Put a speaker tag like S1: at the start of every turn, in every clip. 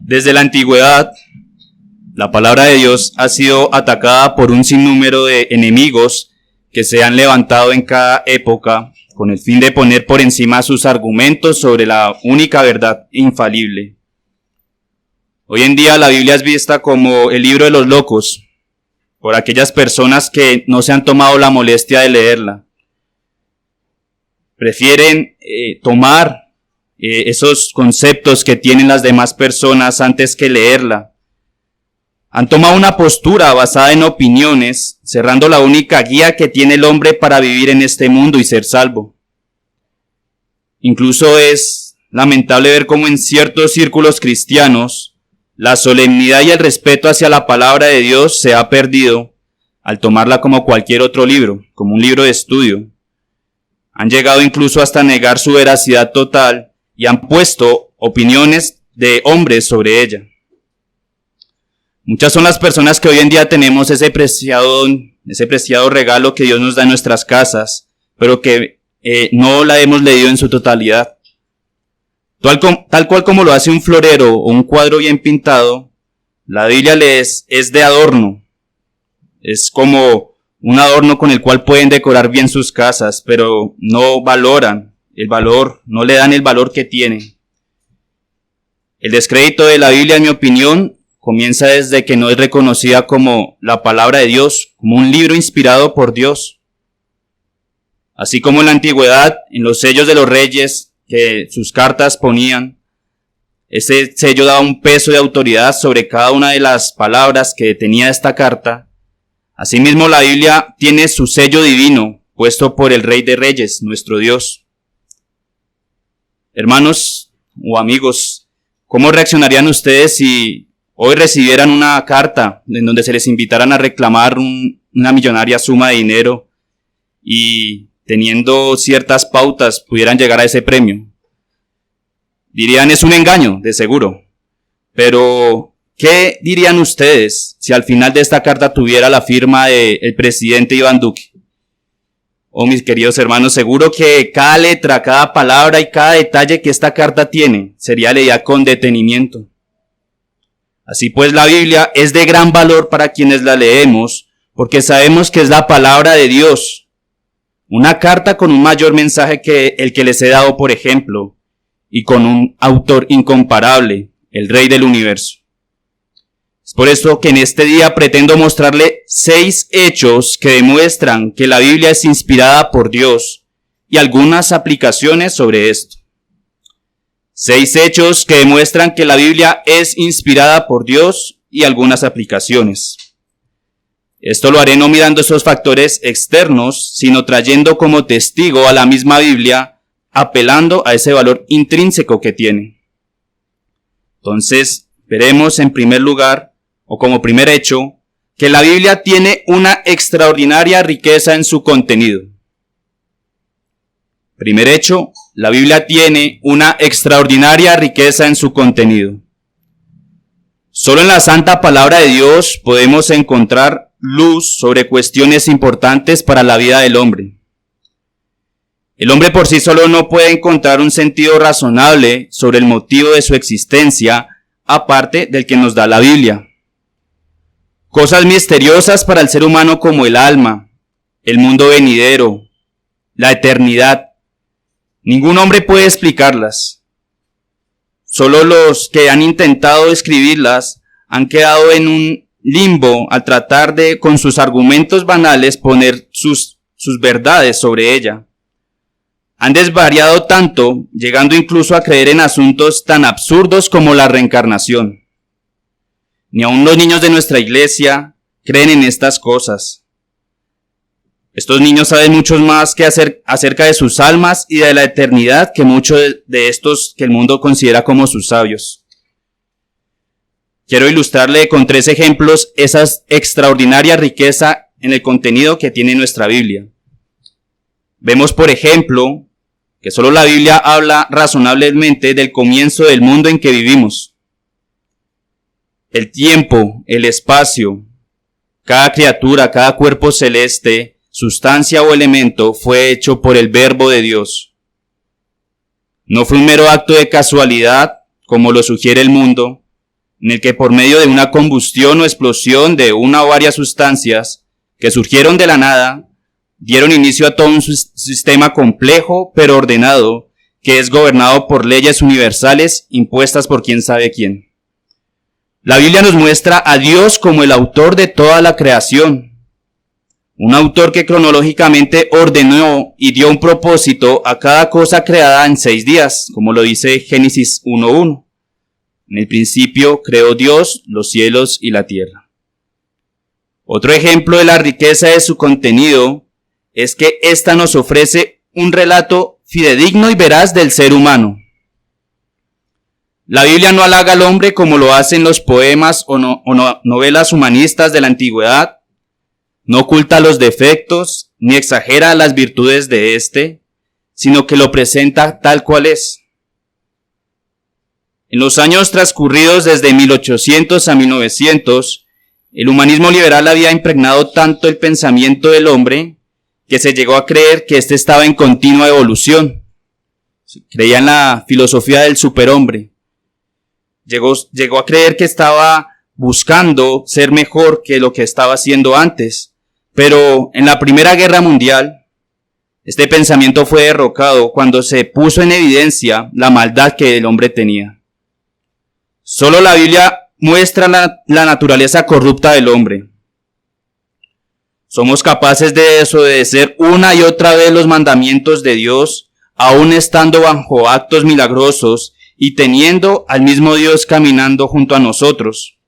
S1: Desde la antigüedad, la palabra de Dios ha sido atacada por un sinnúmero de enemigos que se han levantado en cada época con el fin de poner por encima sus argumentos sobre la única verdad infalible. Hoy en día la Biblia es vista como el libro de los locos por aquellas personas que no se han tomado la molestia de leerla. Prefieren tomar esos conceptos que tienen las demás personas antes que leerla. Han tomado una postura basada en opiniones, cerrando la única guía que tiene el hombre para vivir en este mundo y ser salvo. Incluso es lamentable ver cómo en ciertos círculos cristianos la solemnidad y el respeto hacia la palabra de Dios se ha perdido al tomarla como cualquier otro libro, como un libro de estudio. Han llegado incluso hasta negar su veracidad total y han puesto opiniones de hombres sobre ella. Muchas son las personas que hoy en día tenemos ese preciado regalo que Dios nos da en nuestras casas, pero que no la hemos leído en su totalidad. Tal cual como lo hace un florero o un cuadro bien pintado, la Biblia es de adorno. Es como un adorno con el cual pueden decorar bien sus casas, pero no valoran el valor, no le dan el valor que tiene. El descrédito de la Biblia, en mi opinión, comienza desde que no es reconocida como la palabra de Dios, como un libro inspirado por Dios. Así como en la antigüedad, en los sellos de los reyes que sus cartas ponían, ese sello daba un peso de autoridad sobre cada una de las palabras que tenía esta carta. Asimismo, la Biblia tiene su sello divino, puesto por el Rey de Reyes, nuestro Dios. Hermanos o amigos, ¿cómo reaccionarían ustedes si hoy recibieran una carta en donde se les invitaran a reclamar una millonaria suma de dinero y teniendo ciertas pautas pudieran llegar a ese premio? Dirían, es un engaño, de seguro. Pero, ¿qué dirían ustedes si al final de esta carta tuviera la firma del presidente Iván Duque? Oh, mis queridos hermanos, seguro que cada letra, cada palabra y cada detalle que esta carta tiene sería leída con detenimiento. Así pues, la Biblia es de gran valor para quienes la leemos, porque sabemos que es la palabra de Dios. Una carta con un mayor mensaje que el que les he dado, por ejemplo, y con un autor incomparable, el Rey del Universo. Es por esto que en este día pretendo mostrarle 6 hechos que demuestran que la Biblia es inspirada por Dios y algunas aplicaciones sobre esto. 6 hechos que demuestran que la Biblia es inspirada por Dios y algunas aplicaciones. Esto lo haré no mirando esos factores externos, sino trayendo como testigo a la misma Biblia, apelando a ese valor intrínseco que tiene. Entonces, veremos en primer lugar, o como primer hecho, que la Biblia tiene una extraordinaria riqueza en su contenido. Primer hecho, la Biblia tiene una extraordinaria riqueza en su contenido. Solo en la santa palabra de Dios podemos encontrar luz sobre cuestiones importantes para la vida del hombre. El hombre por sí solo no puede encontrar un sentido razonable sobre el motivo de su existencia, aparte del que nos da la Biblia. Cosas misteriosas para el ser humano como el alma, el mundo venidero, la eternidad. Ningún hombre puede explicarlas. Solo los que han intentado describirlas han quedado en un limbo al tratar de, con sus argumentos banales, poner sus verdades sobre ella. Han desvariado tanto, llegando incluso a creer en asuntos tan absurdos como la reencarnación. Ni aun los niños de nuestra iglesia creen en estas cosas. Estos niños saben mucho más que acerca de sus almas y de la eternidad que muchos de estos que el mundo considera como sus sabios. Quiero ilustrarle con 3 ejemplos esa extraordinaria riqueza en el contenido que tiene nuestra Biblia. Vemos, por ejemplo, que solo la Biblia habla razonablemente del comienzo del mundo en que vivimos. El tiempo, el espacio, cada criatura, cada cuerpo celeste, sustancia o elemento fue hecho por el Verbo de Dios. No fue un mero acto de casualidad, como lo sugiere el mundo, en el que por medio de una combustión o explosión de una o varias sustancias que surgieron de la nada, dieron inicio a todo un sistema complejo pero ordenado, que es gobernado por leyes universales impuestas por quién sabe quién. La Biblia nos muestra a Dios como el autor de toda la creación, un autor que cronológicamente ordenó y dio un propósito a cada cosa creada en 6 días, como lo dice Génesis 1:1. En el principio creó Dios los cielos y la tierra. Otro ejemplo de la riqueza de su contenido es que ésta nos ofrece un relato fidedigno y veraz del ser humano. La Biblia no halaga al hombre como lo hacen los poemas o novelas humanistas de la antigüedad, no oculta los defectos ni exagera las virtudes de éste, sino que lo presenta tal cual es. En los años transcurridos desde 1800 a 1900, el humanismo liberal había impregnado tanto el pensamiento del hombre que se llegó a creer que éste estaba en continua evolución. Creía en la filosofía del superhombre. Llegó a creer que estaba buscando ser mejor que lo que estaba haciendo antes. Pero en la Primera Guerra Mundial, este pensamiento fue derrocado cuando se puso en evidencia la maldad que el hombre tenía. Solo la Biblia muestra la naturaleza corrupta del hombre. Somos capaces de desobedecer una y otra vez los mandamientos de Dios, aun estando bajo actos milagrosos y teniendo al mismo Dios caminando junto a nosotros.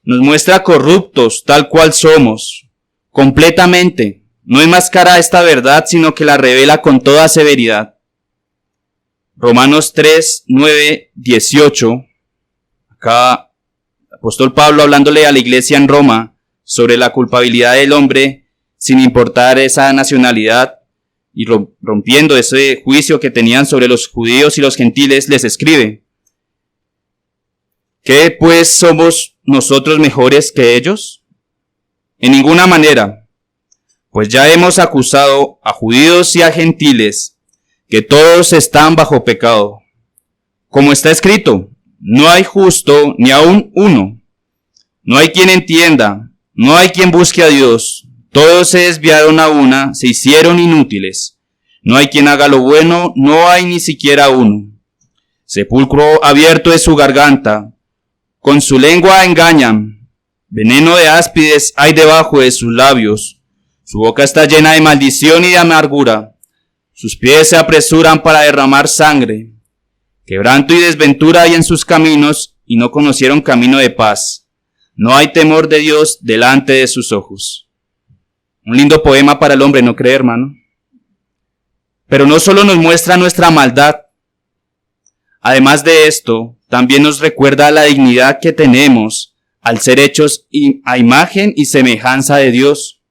S1: Nos muestra corruptos tal cual somos, completamente. No enmascara esta verdad, sino que la revela con toda severidad. Romanos 3, 9, 18. Acá, el apóstol Pablo hablándole a la iglesia en Roma sobre la culpabilidad del hombre, sin importar esa nacionalidad, y rompiendo ese juicio que tenían sobre los judíos y los gentiles, les escribe: ¿qué pues somos nosotros mejores que ellos? En ninguna manera, pues ya hemos acusado a judíos y a gentiles que todos están bajo pecado. Como está escrito, no hay justo ni aun uno. No hay quien entienda, no hay quien busque a Dios. Todos se desviaron a una, se hicieron inútiles. No hay quien haga lo bueno, no hay ni siquiera uno. Sepulcro abierto es su garganta, con su lengua engañan. Veneno de áspides hay debajo de sus labios. Su boca está llena de maldición y de amargura. Sus pies se apresuran para derramar sangre. Quebranto y desventura hay en sus caminos, y no conocieron camino de paz. No hay temor de Dios delante de sus ojos. Un lindo poema para el hombre, ¿no cree, hermano? Pero no solo nos muestra nuestra maldad. Además de esto, también nos recuerda la dignidad que tenemos al ser hechos a imagen y semejanza de Dios.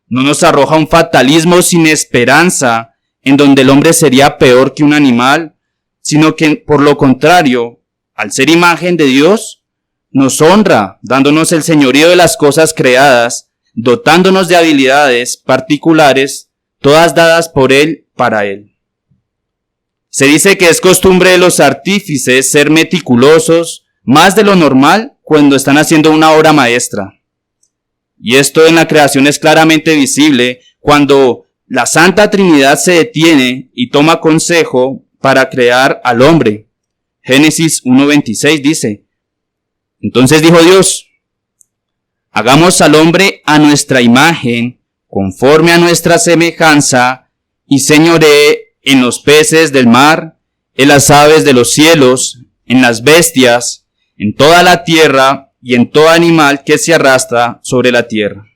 S1: No nos arroja un fatalismo sin esperanza, en donde el hombre sería peor que un animal, sino que, por lo contrario, al ser imagen de Dios, nos honra, dándonos el señorío de las cosas creadas, dotándonos de habilidades particulares, todas dadas por Él para Él. Se dice que es costumbre de los artífices ser meticulosos, más de lo normal, cuando están haciendo una obra maestra. Y esto en la creación es claramente visible cuando la Santa Trinidad se detiene y toma consejo para crear al hombre. Génesis 1:26 dice: entonces dijo Dios, hagamos al hombre a nuestra imagen, conforme a nuestra semejanza, y señoree en los peces del mar, en las aves de los cielos, en las bestias, en toda la tierra y en todo animal que se arrastra sobre la tierra.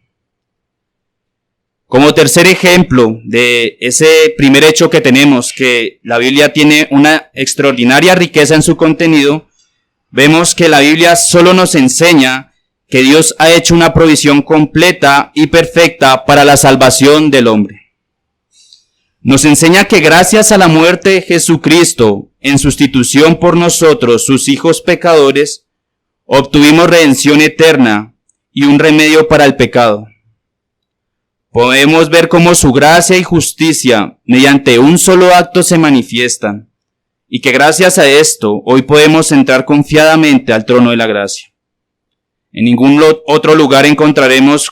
S1: Como tercer ejemplo de ese primer hecho que tenemos, que la Biblia tiene una extraordinaria riqueza en su contenido, vemos que la Biblia solo nos enseña que Dios ha hecho una provisión completa y perfecta para la salvación del hombre. Nos enseña que gracias a la muerte de Jesucristo, en sustitución por nosotros, sus hijos pecadores, obtuvimos redención eterna y un remedio para el pecado. Podemos ver cómo su gracia y justicia, mediante un solo acto, se manifiestan, y que gracias a esto hoy podemos entrar confiadamente al trono de la gracia. En ningún otro lugar encontraremos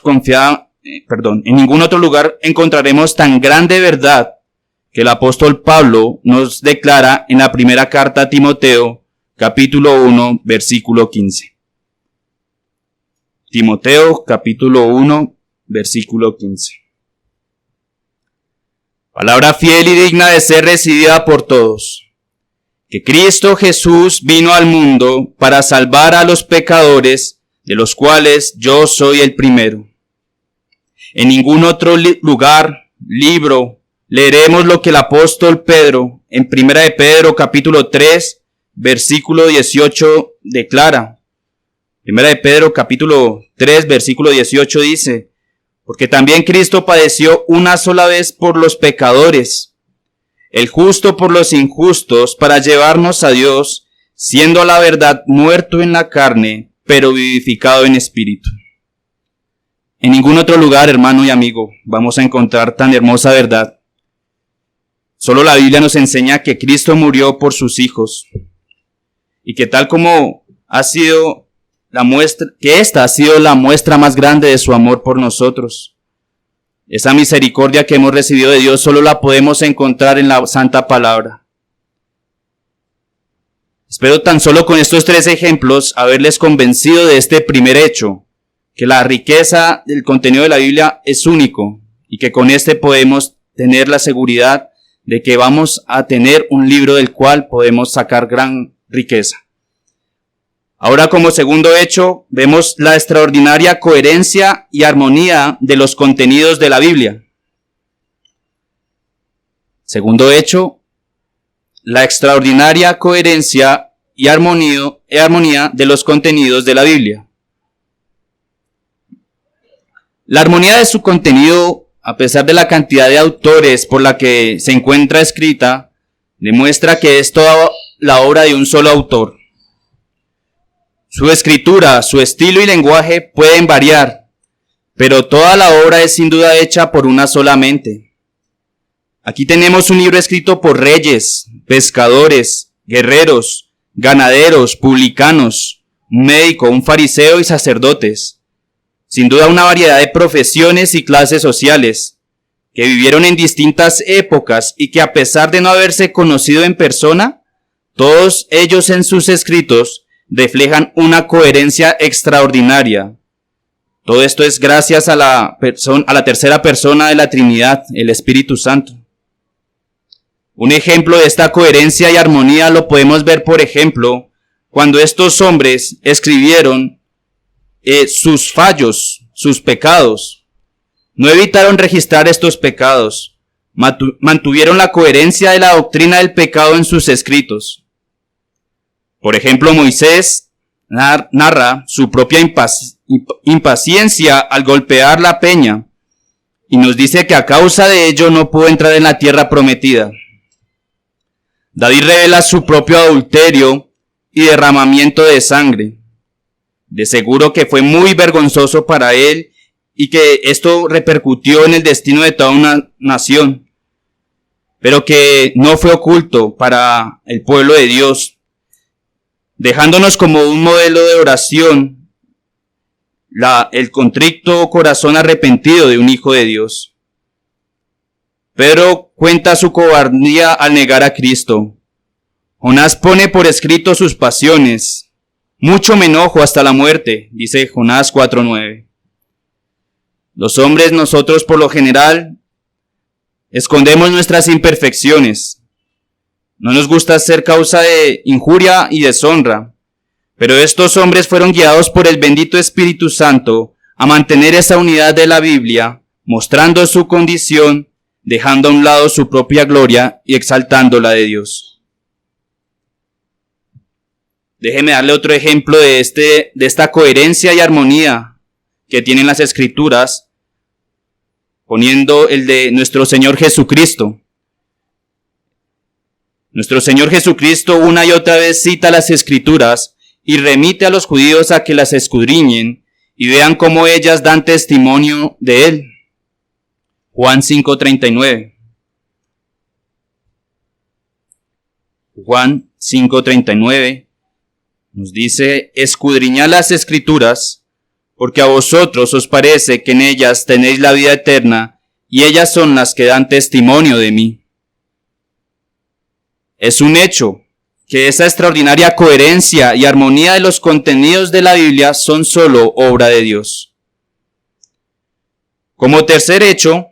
S1: tan grande verdad que el apóstol Pablo nos declara en la primera carta a Timoteo, capítulo 1, versículo 15. Timoteo, capítulo 1, versículo 15. Palabra fiel y digna de ser recibida por todos. Que Cristo Jesús vino al mundo para salvar a los pecadores, de los cuales yo soy el primero. En ningún otro lugar, libro, leeremos lo que el apóstol Pedro, en primera de Pedro, capítulo 3, versículo 18, declara. Primera de Pedro, capítulo 3, versículo 18 dice: porque también Cristo padeció una sola vez por los pecadores, el justo por los injustos, para llevarnos a Dios, siendo a la verdad muerto en la carne, pero vivificado en espíritu. En ningún otro lugar, hermano y amigo, vamos a encontrar tan hermosa verdad. Solo la Biblia nos enseña que Cristo murió por sus hijos, y que tal como ha sido esta ha sido la muestra más grande de su amor por nosotros. Esa misericordia que hemos recibido de Dios solo la podemos encontrar en la Santa Palabra. Espero tan solo con estos 3 ejemplos haberles convencido de este primer hecho, que la riqueza del contenido de la Biblia es único y que con este podemos tener la seguridad de que vamos a tener un libro del cual podemos sacar gran riqueza. Ahora, como segundo hecho, vemos la extraordinaria coherencia y armonía de los contenidos de la Biblia. Segundo hecho, la extraordinaria coherencia y armonía de los contenidos de la Biblia. La armonía de su contenido, a pesar de la cantidad de autores por la que se encuentra escrita, demuestra que es toda la obra de un solo autor. Su escritura, su estilo y lenguaje pueden variar, pero toda la obra es sin duda hecha por una sola mente. Aquí tenemos un libro escrito por reyes, pescadores, guerreros, ganaderos, publicanos, un médico, un fariseo y sacerdotes. Sin duda una variedad de profesiones y clases sociales, que vivieron en distintas épocas y que a pesar de no haberse conocido en persona, todos ellos en sus escritos reflejan una coherencia extraordinaria. Todo esto es gracias a la tercera persona de la Trinidad, el Espíritu Santo. Un ejemplo de esta coherencia y armonía lo podemos ver, por ejemplo, cuando estos hombres escribieron sus fallos, sus pecados. No evitaron registrar estos pecados, mantuvieron la coherencia de la doctrina del pecado en sus escritos. Por ejemplo, Moisés narra su propia impaciencia al golpear la peña y nos dice que a causa de ello no pudo entrar en la tierra prometida. David revela su propio adulterio y derramamiento de sangre. De seguro que fue muy vergonzoso para él y que esto repercutió en el destino de toda una nación, pero que no fue oculto para el pueblo de Dios, dejándonos como un modelo de oración el contrito corazón arrepentido de un hijo de Dios. Pedro cuenta su cobardía al negar a Cristo. Jonás pone por escrito sus pasiones. Mucho me enojo hasta la muerte, dice Jonás 4:9. Los hombres, nosotros por lo general, escondemos nuestras imperfecciones. No nos gusta ser causa de injuria y deshonra, pero estos hombres fueron guiados por el bendito Espíritu Santo a mantener esa unidad de la Biblia, mostrando su condición, dejando a un lado su propia gloria y exaltando la de Dios. Déjeme darle otro ejemplo de esta coherencia y armonía que tienen las Escrituras, poniendo el de nuestro Señor Jesucristo. Nuestro Señor Jesucristo una y otra vez cita las Escrituras y remite a los judíos a que las escudriñen y vean cómo ellas dan testimonio de Él. Juan 5:39. Juan 5:39 nos dice: escudriñad las Escrituras, porque a vosotros os parece que en ellas tenéis la vida eterna, y ellas son las que dan testimonio de mí. Es un hecho que esa extraordinaria coherencia y armonía de los contenidos de la Biblia son solo obra de Dios. Como tercer hecho,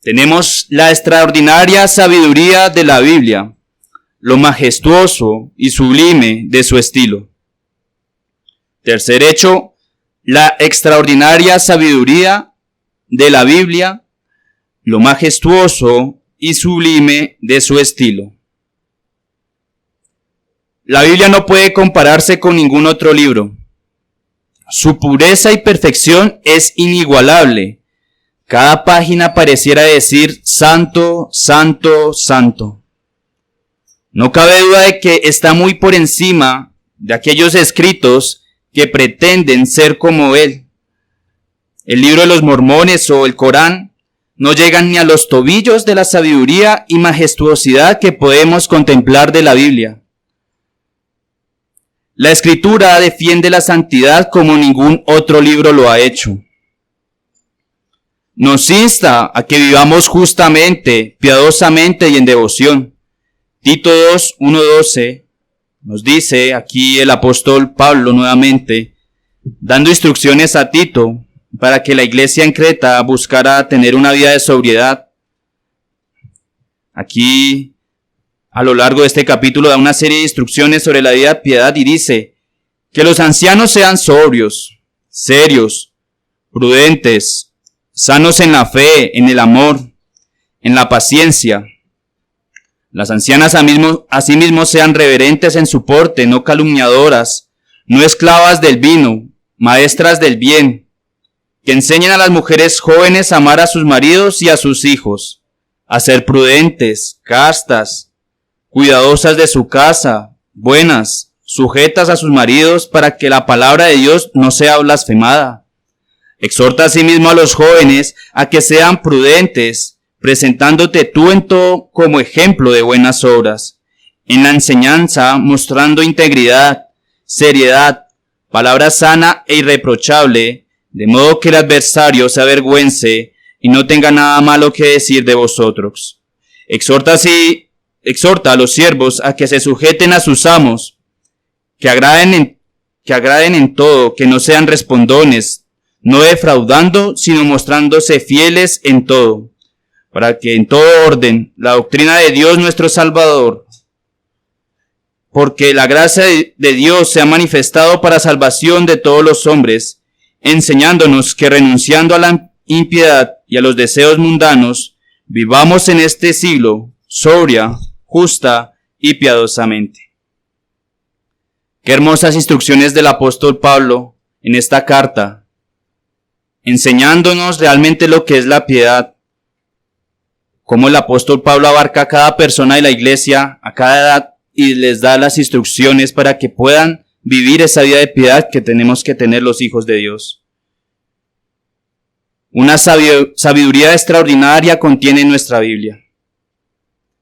S1: tenemos la extraordinaria sabiduría de la Biblia, lo majestuoso y sublime de su estilo. Tercer hecho, la extraordinaria sabiduría de la Biblia, lo majestuoso y sublime de su estilo. La Biblia no puede compararse con ningún otro libro. Su pureza y perfección es inigualable. Cada página pareciera decir: santo, santo, santo. No cabe duda de que está muy por encima de aquellos escritos que pretenden ser como él. El libro de los Mormones o el Corán no llegan ni a los tobillos de la sabiduría y majestuosidad que podemos contemplar de la Biblia. La Escritura defiende la santidad como ningún otro libro lo ha hecho. Nos insta a que vivamos justamente, piadosamente y en devoción. Tito 2:1-12 nos dice aquí el apóstol Pablo nuevamente, dando instrucciones a Tito para que la iglesia en Creta buscara tener una vida de sobriedad. Aquí, a lo largo de este capítulo, da una serie de instrucciones sobre la vida de piedad y dice que los ancianos sean sobrios, serios, prudentes, sanos en la fe, en el amor, en la paciencia. Las ancianas asimismo sean reverentes en su porte, no calumniadoras, no esclavas del vino, maestras del bien, que enseñen a las mujeres jóvenes a amar a sus maridos y a sus hijos, a ser prudentes, castas, cuidadosas de su casa, buenas, sujetas a sus maridos, para que la palabra de Dios no sea blasfemada. Exhorta asimismo a los jóvenes a que sean prudentes, presentándote tú en todo como ejemplo de buenas obras, en la enseñanza mostrando integridad, seriedad, palabra sana e irreprochable, de modo que el adversario se avergüence y no tenga nada malo que decir de vosotros. Exhorta a los siervos a que se sujeten a sus amos, que agraden en todo, que no sean respondones, no defraudando, sino mostrándose fieles en todo, para que en todo orden la doctrina de Dios nuestro Salvador, porque la gracia de Dios se ha manifestado para salvación de todos los hombres, enseñándonos que renunciando a la impiedad y a los deseos mundanos, vivamos en este siglo sobria, justa y piadosamente. Qué hermosas instrucciones del apóstol Pablo en esta carta, enseñándonos realmente lo que es la piedad, cómo el apóstol Pablo abarca a cada persona de la iglesia, a cada edad, y les da las instrucciones para que puedan vivir esa vida de piedad que tenemos que tener los hijos de Dios. Una sabiduría extraordinaria contiene nuestra Biblia.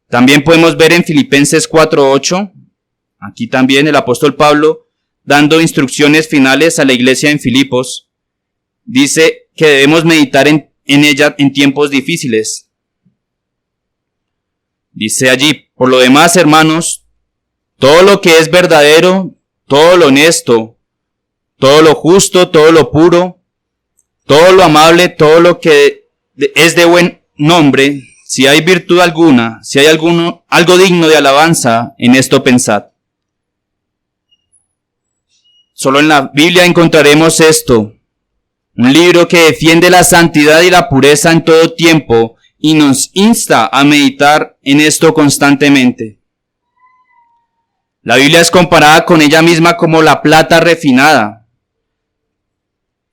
S1: También podemos ver en Filipenses 4:8, aquí también el apóstol Pablo, dando instrucciones finales a la iglesia en Filipos, dice que debemos meditar en ella en tiempos difíciles. Dice allí: por lo demás, hermanos, todo lo que es verdadero, todo lo honesto, todo lo justo, todo lo puro, todo lo amable, todo lo que es de buen nombre, si hay virtud alguna, si hay algo digno de alabanza, en esto pensad. Solo en la Biblia encontraremos esto, un libro que defiende la santidad y la pureza en todo tiempo y nos insta a meditar en esto constantemente. La Biblia es comparada con ella misma como la plata refinada.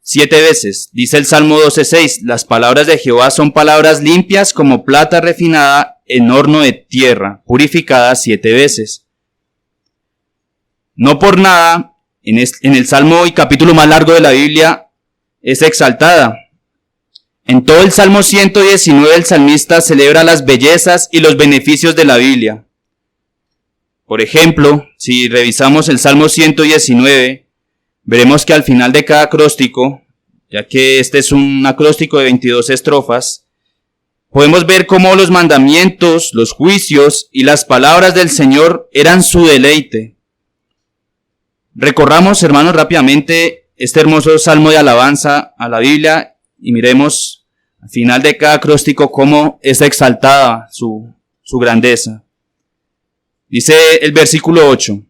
S1: 7 veces, dice el Salmo 12:6, las palabras de Jehová son palabras limpias como plata refinada en horno de tierra, purificada 7 veces. No por nada, en el Salmo y capítulo más largo de la Biblia, es exaltada. En todo el Salmo 119 el salmista celebra las bellezas y los beneficios de la Biblia. Por ejemplo, si revisamos el Salmo 119, veremos que al final de cada acróstico, ya que este es un acróstico de 22 estrofas, podemos ver cómo los mandamientos, los juicios y las palabras del Señor eran su deleite. Recorramos, hermanos, rápidamente este hermoso salmo de alabanza a la Biblia y miremos al final de cada acróstico cómo es exaltada su grandeza. Dice el versículo 8,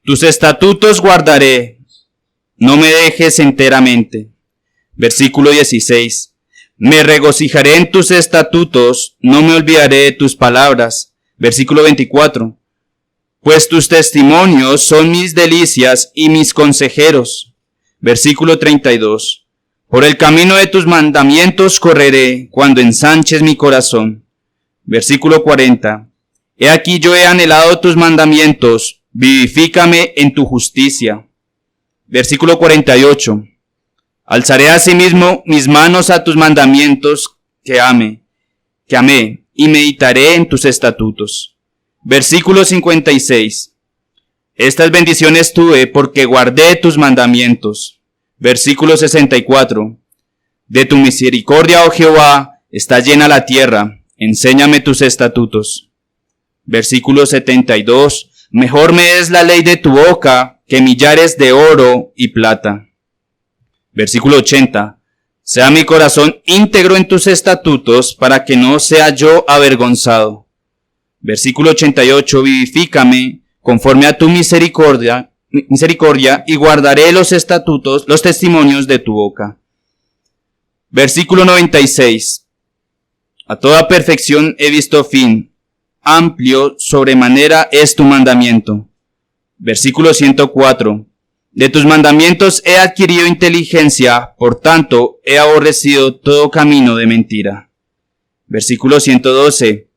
S1: tus estatutos guardaré, no me dejes enteramente. Versículo 16, me regocijaré en tus estatutos, no me olvidaré de tus palabras. Versículo 24, pues tus testimonios son mis delicias y mis consejeros. Versículo 32, por el camino de tus mandamientos correré cuando ensanches mi corazón. Versículo 40, he aquí yo he anhelado tus mandamientos, vivifícame en tu justicia. Versículo 48, alzaré asimismo mis manos a tus mandamientos que amé, y meditaré en tus estatutos. Versículo 56, estas bendiciones tuve porque guardé tus mandamientos. Versículo 64, de tu misericordia, oh Jehová, está llena la tierra, enséñame tus estatutos. Versículo 72, mejor me es la ley de tu boca que millares de oro y plata. Versículo 80, sea mi corazón íntegro en tus estatutos para que no sea yo avergonzado. Versículo 88, vivifícame conforme a tu misericordia y guardaré los estatutos, los testimonios de tu boca. Versículo 96, a toda perfección he visto fin, amplio sobremanera es tu mandamiento. Versículo 104, de tus mandamientos he adquirido inteligencia, por tanto he aborrecido todo camino de mentira. Versículo 112,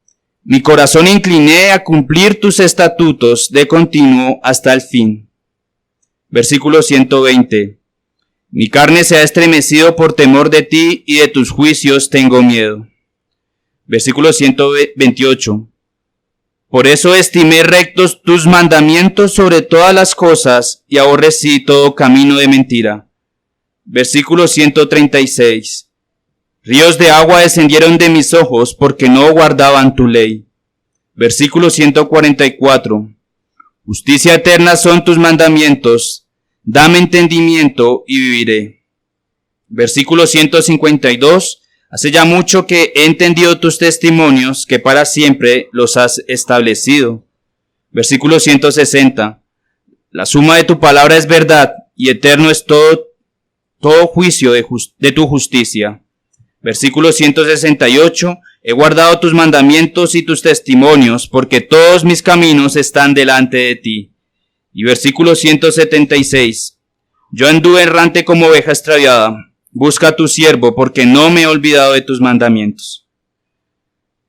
S1: mi corazón incliné a cumplir tus estatutos de continuo hasta el fin. Versículo 120, mi carne se ha estremecido por temor de ti y de tus juicios tengo miedo. Versículo 128, por eso estimé rectos tus mandamientos sobre todas las cosas y aborrecí todo camino de mentira. Versículo 136, ríos de agua descendieron de mis ojos porque no guardaban tu ley. Versículo 144, justicia eterna son tus mandamientos, dame entendimiento y viviré. Versículo 152, hace ya mucho que he entendido tus testimonios, que para siempre los has establecido. Versículo 160, la suma de tu palabra es verdad, y eterno es todo juicio de tu justicia. Versículo 168, he guardado tus mandamientos y tus testimonios, porque todos mis caminos están delante de ti. Y versículo 176, yo anduve errante como oveja extraviada, busca a tu siervo, porque no me he olvidado de tus mandamientos.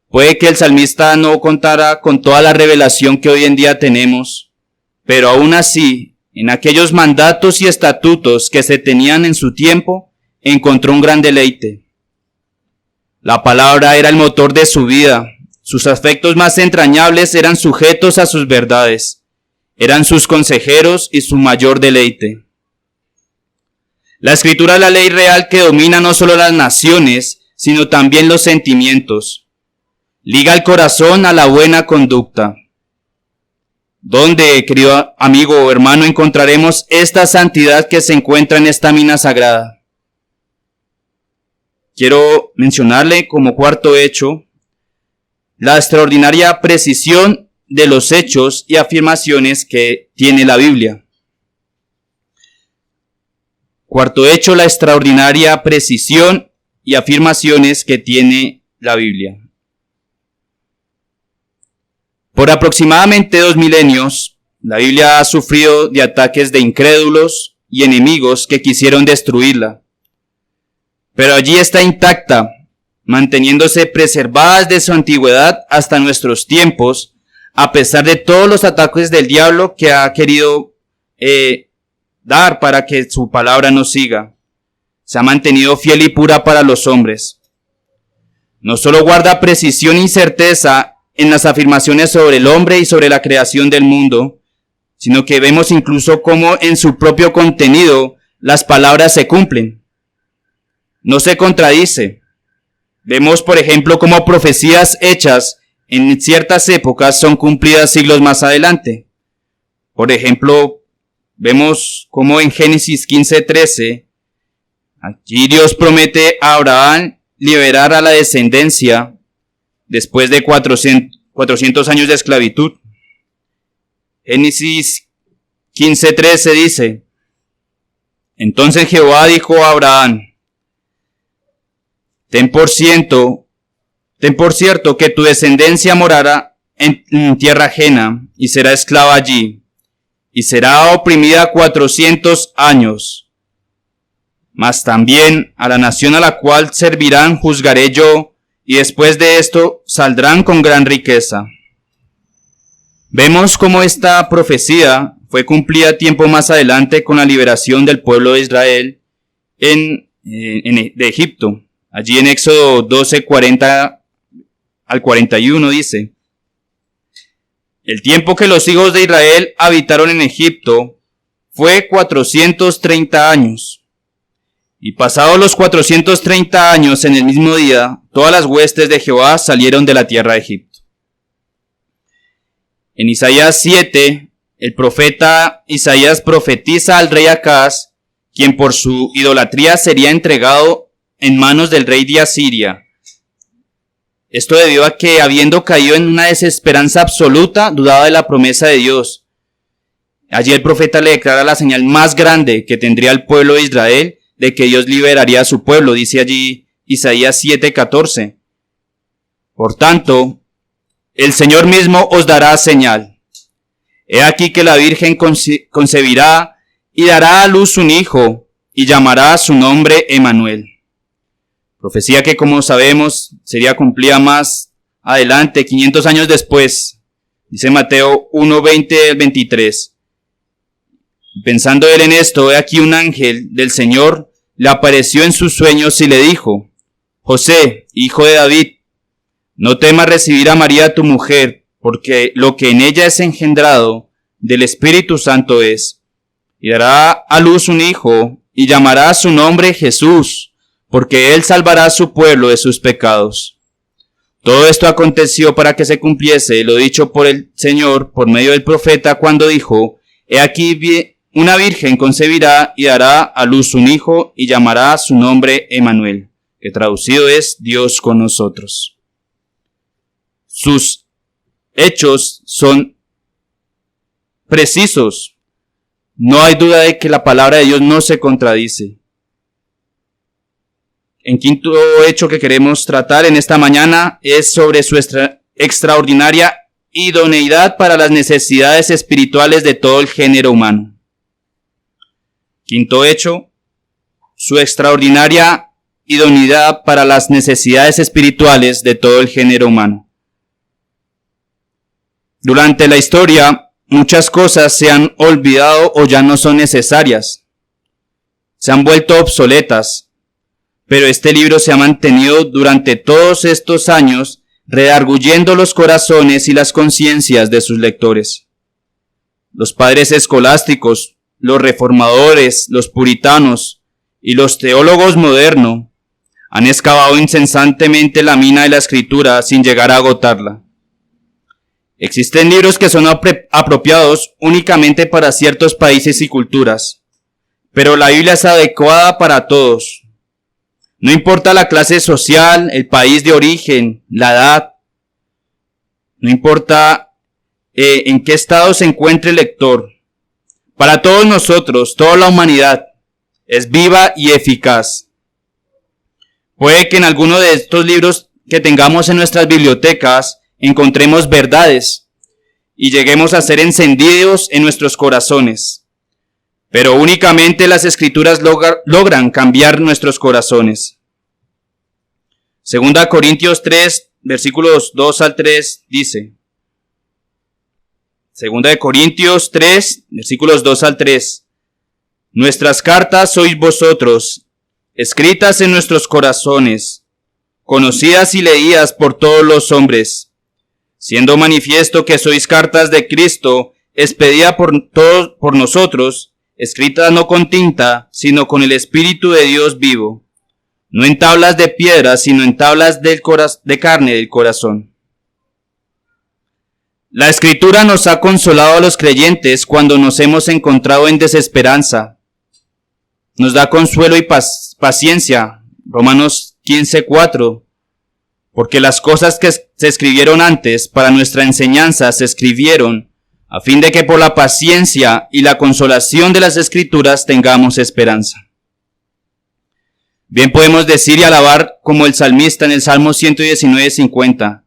S1: Puede que el salmista no contara con toda la revelación que hoy en día tenemos, pero aún así, en aquellos mandatos y estatutos que se tenían en su tiempo, encontró un gran deleite. La palabra era el motor de su vida, sus afectos más entrañables eran sujetos a sus verdades, eran sus consejeros y su mayor deleite. La Escritura es la ley real que domina no solo las naciones, sino también los sentimientos. Liga el corazón a la buena conducta. ¿Dónde, querido amigo o hermano, encontraremos esta santidad que se encuentra en esta mina sagrada? Quiero mencionarle como cuarto hecho la extraordinaria precisión de los hechos y afirmaciones que tiene la Biblia. Cuarto hecho, la extraordinaria precisión y afirmaciones que tiene la Biblia. Por aproximadamente 2 milenios, la Biblia ha sufrido de ataques de incrédulos y enemigos que quisieron destruirla. Pero allí está intacta, manteniéndose preservada desde su antigüedad hasta nuestros tiempos, a pesar de todos los ataques del diablo que ha querido dar para que su palabra no siga. Se ha mantenido fiel y pura para los hombres. No solo guarda precisión y certeza en las afirmaciones sobre el hombre y sobre la creación del mundo, sino que vemos incluso cómo en su propio contenido las palabras se cumplen. No se contradice. Vemos, por ejemplo, cómo profecías hechas en ciertas épocas son cumplidas siglos más adelante. Por ejemplo, vemos cómo en Génesis 15:13, allí Dios promete a Abraham liberar a la descendencia después de 400 años de esclavitud. Génesis 15:13 dice: entonces Jehová dijo a Abraham: ten por cierto que tu descendencia morará en tierra ajena y será esclava allí, y será oprimida 400 años. Mas también a la nación a la cual servirán juzgaré yo, y después de esto saldrán con gran riqueza. Vemos cómo esta profecía fue cumplida tiempo más adelante con la liberación del pueblo de Israel de Egipto. Allí en Éxodo 12:40 al 41 dice: el tiempo que los hijos de Israel habitaron en Egipto fue 430 años. Y pasados los 430 años en el mismo día, todas las huestes de Jehová salieron de la tierra de Egipto. En Isaías 7, el profeta Isaías profetiza al rey Acaz, quien por su idolatría sería entregado en manos del rey de Asiria. Esto debido a que, habiendo caído en una desesperanza absoluta, dudaba de la promesa de Dios. Allí el profeta le declara la señal más grande que tendría el pueblo de Israel de que Dios liberaría a su pueblo. Dice allí Isaías 7:14. Por tanto, el Señor mismo os dará señal. He aquí que la Virgen concebirá y dará a luz un hijo, y llamará su nombre Emmanuel. Profecía que, como sabemos, sería cumplida más adelante, 500 años después. Dice Mateo 1:20-23. Pensando él en esto, he aquí un ángel del Señor le apareció en sus sueños y le dijo: José, hijo de David, no temas recibir a María tu mujer, porque lo que en ella es engendrado del Espíritu Santo es. Y dará a luz un hijo, y llamará su nombre Jesús, porque él salvará a su pueblo de sus pecados. Todo esto aconteció para que se cumpliese lo dicho por el Señor por medio del profeta cuando dijo: he aquí una virgen concebirá y dará a luz un hijo, y llamará su nombre Emmanuel, que traducido es Dios con nosotros. Sus hechos son precisos. No hay duda de que la palabra de Dios no se contradice. En quinto hecho que queremos tratar en esta mañana es sobre su extraordinaria idoneidad para las necesidades espirituales de todo el género humano. Quinto hecho, su extraordinaria idoneidad para las necesidades espirituales de todo el género humano. Durante la historia, muchas cosas se han olvidado o ya no son necesarias. Se han vuelto obsoletas. Pero este libro se ha mantenido durante todos estos años, redarguyendo los corazones y las conciencias de sus lectores. Los padres escolásticos, los reformadores, los puritanos y los teólogos modernos han excavado incesantemente la mina de la Escritura sin llegar a agotarla. Existen libros que son apropiados únicamente para ciertos países y culturas, pero la Biblia es adecuada para todos. No importa la clase social, el país de origen, la edad, no importa en qué estado se encuentre el lector. Para todos nosotros, toda la humanidad, es viva y eficaz. Puede que en alguno de estos libros que tengamos en nuestras bibliotecas encontremos verdades y lleguemos a ser encendidos en nuestros corazones. Pero únicamente las Escrituras logran cambiar nuestros corazones. 2 Corintios 3, versículos 2 al 3 dice: 2 Corintios 3, versículos 2 al 3. Nuestras cartas sois vosotros, escritas en nuestros corazones, conocidas y leídas por todos los hombres, siendo manifiesto que sois cartas de Cristo, expedida por nosotros, escritas no con tinta, sino con el Espíritu de Dios vivo, no en tablas de piedra, sino en tablas de carne del corazón. La Escritura nos ha consolado a los creyentes cuando nos hemos encontrado en desesperanza. Nos da consuelo y paciencia. Romanos 15:4. Porque las cosas que se escribieron antes para nuestra enseñanza se escribieron a fin de que por la paciencia y la consolación de las Escrituras tengamos esperanza. Bien podemos decir y alabar como el salmista en el Salmo 119:50.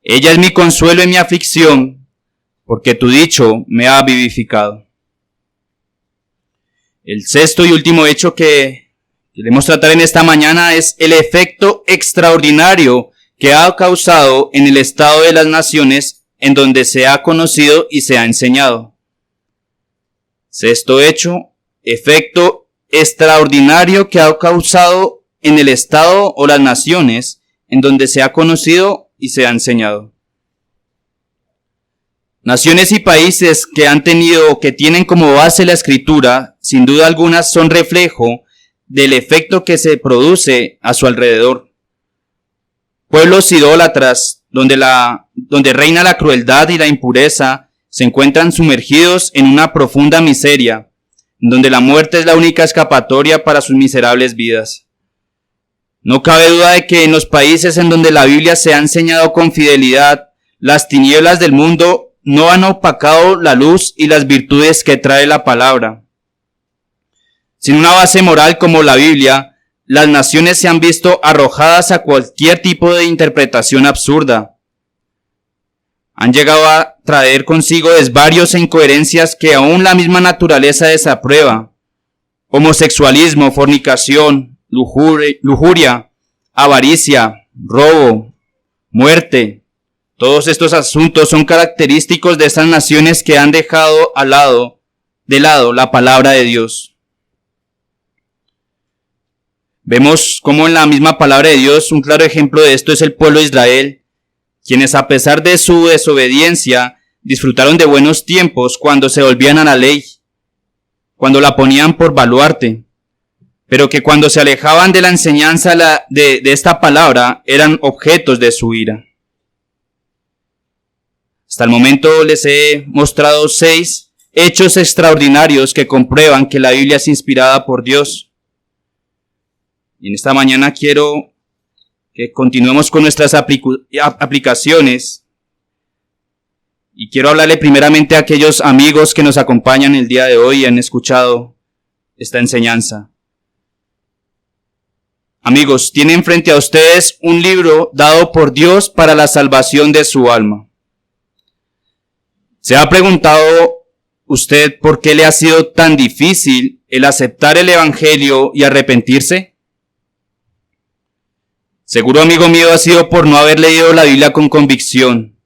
S1: Ella es mi consuelo en mi aflicción, porque tu dicho me ha vivificado. El sexto y último hecho que queremos tratar en esta mañana es el efecto extraordinario que ha causado en el estado de las naciones en donde se ha conocido y se ha enseñado. Sexto hecho, efecto extraordinario que ha causado en el estado o las naciones en donde se ha conocido y se ha enseñado. Naciones y países que han tenido o que tienen como base la Escritura, sin duda alguna son reflejo del efecto que se produce a su alrededor. Pueblos idólatras, donde reina la crueldad y la impureza, se encuentran sumergidos en una profunda miseria, donde la muerte es la única escapatoria para sus miserables vidas. No cabe duda de que en los países en donde la Biblia se ha enseñado con fidelidad, las tinieblas del mundo no han opacado la luz y las virtudes que trae la palabra. Sin una base moral como la Biblia, las naciones se han visto arrojadas a cualquier tipo de interpretación absurda. Han llegado a traer consigo desvarios e incoherencias que aún la misma naturaleza desaprueba. Homosexualismo, fornicación, lujuria, avaricia, robo, muerte. Todos estos asuntos son característicos de estas naciones que han dejado de lado la palabra de Dios. Vemos cómo en la misma palabra de Dios un claro ejemplo de esto es el pueblo de Israel, quienes a pesar de su desobediencia disfrutaron de buenos tiempos cuando se volvían a la ley, cuando la ponían por baluarte, pero que cuando se alejaban de la enseñanza de esta palabra eran objetos de su ira. Hasta el momento les he mostrado 6 hechos extraordinarios que comprueban que la Biblia es inspirada por Dios. Y en esta mañana quiero que continuemos con nuestras aplicaciones. Y quiero hablarle primeramente a aquellos amigos que nos acompañan el día de hoy y han escuchado esta enseñanza. Amigos, tienen frente a ustedes un libro dado por Dios para la salvación de su alma. ¿Se ha preguntado usted por qué le ha sido tan difícil el aceptar el Evangelio y arrepentirse? Seguro, amigo mío, ha sido por no haber leído la Biblia con convicción.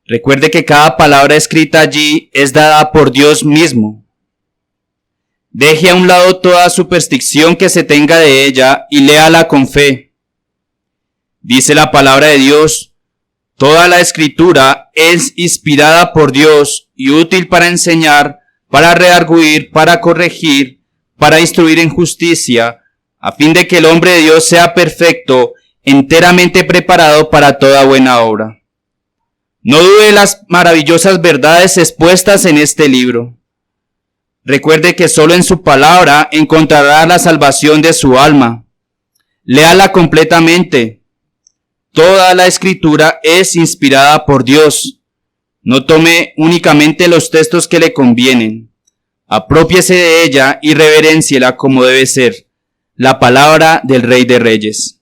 S1: Recuerde que cada palabra escrita allí es dada por Dios mismo. Deje a un lado toda superstición que se tenga de ella y léala con fe. Dice la palabra de Dios: toda la Escritura es inspirada por Dios y útil para enseñar, para redarguir, para corregir, para instruir en justicia, a fin de que el hombre de Dios sea perfecto, enteramente preparado para toda buena obra. No dude de las maravillosas verdades expuestas en este libro. Recuerde que solo en su palabra encontrará la salvación de su alma. Léala completamente. Toda la Escritura es inspirada por Dios. No tome únicamente los textos que le convienen. Aprópiese de ella y reverénciela como debe ser, la palabra del Rey de Reyes.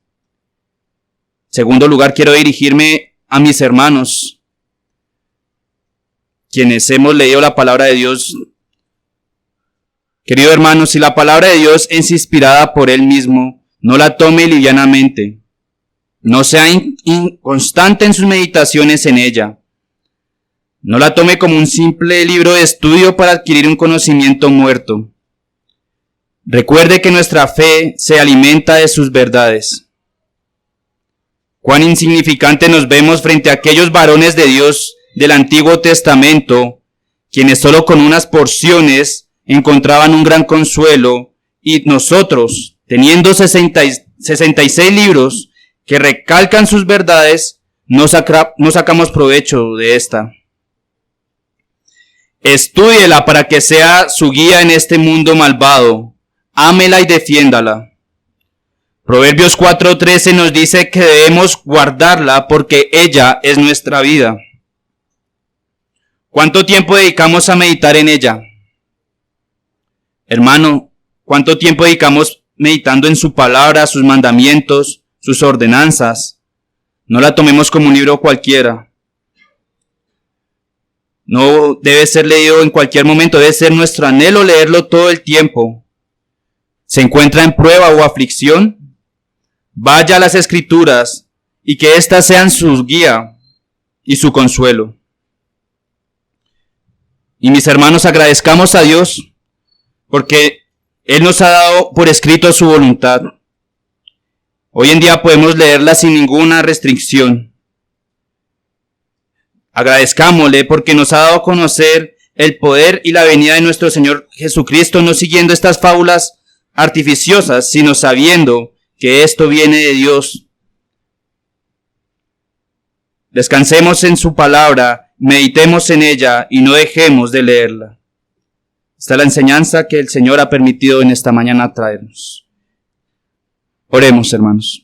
S1: En segundo lugar, quiero dirigirme a mis hermanos, quienes hemos leído la palabra de Dios. Querido hermano, si la palabra de Dios es inspirada por Él mismo, no la tome livianamente. No sea inconstante en sus meditaciones en ella. No la tome como un simple libro de estudio para adquirir un conocimiento muerto. Recuerde que nuestra fe se alimenta de sus verdades. Cuán insignificante nos vemos frente a aquellos varones de Dios del Antiguo Testamento, quienes solo con unas porciones encontraban un gran consuelo, y nosotros, teniendo 66 libros que recalcan sus verdades, no sacamos provecho de esta. Estúdiela para que sea su guía en este mundo malvado. Ámela y defiéndala. Proverbios 4:13 nos dice que debemos guardarla porque ella es nuestra vida. ¿Cuánto tiempo dedicamos a meditar en ella? Hermano, ¿cuánto tiempo dedicamos meditando en su palabra, sus mandamientos, sus ordenanzas? No la tomemos como un libro cualquiera. No debe ser leído en cualquier momento, debe ser nuestro anhelo leerlo todo el tiempo. ¿Se encuentra en prueba o aflicción? Vaya a las Escrituras y que éstas sean su guía y su consuelo. Y mis hermanos, agradezcamos a Dios porque Él nos ha dado por escrito su voluntad. Hoy en día podemos leerla sin ninguna restricción. Agradezcámosle porque nos ha dado a conocer el poder y la venida de nuestro Señor Jesucristo, no siguiendo estas fábulas artificiosas, sino sabiendo que esto viene de Dios. Descansemos en su palabra, meditemos en ella y no dejemos de leerla. Esta es la enseñanza que el Señor ha permitido en esta mañana traernos. Oremos, hermanos.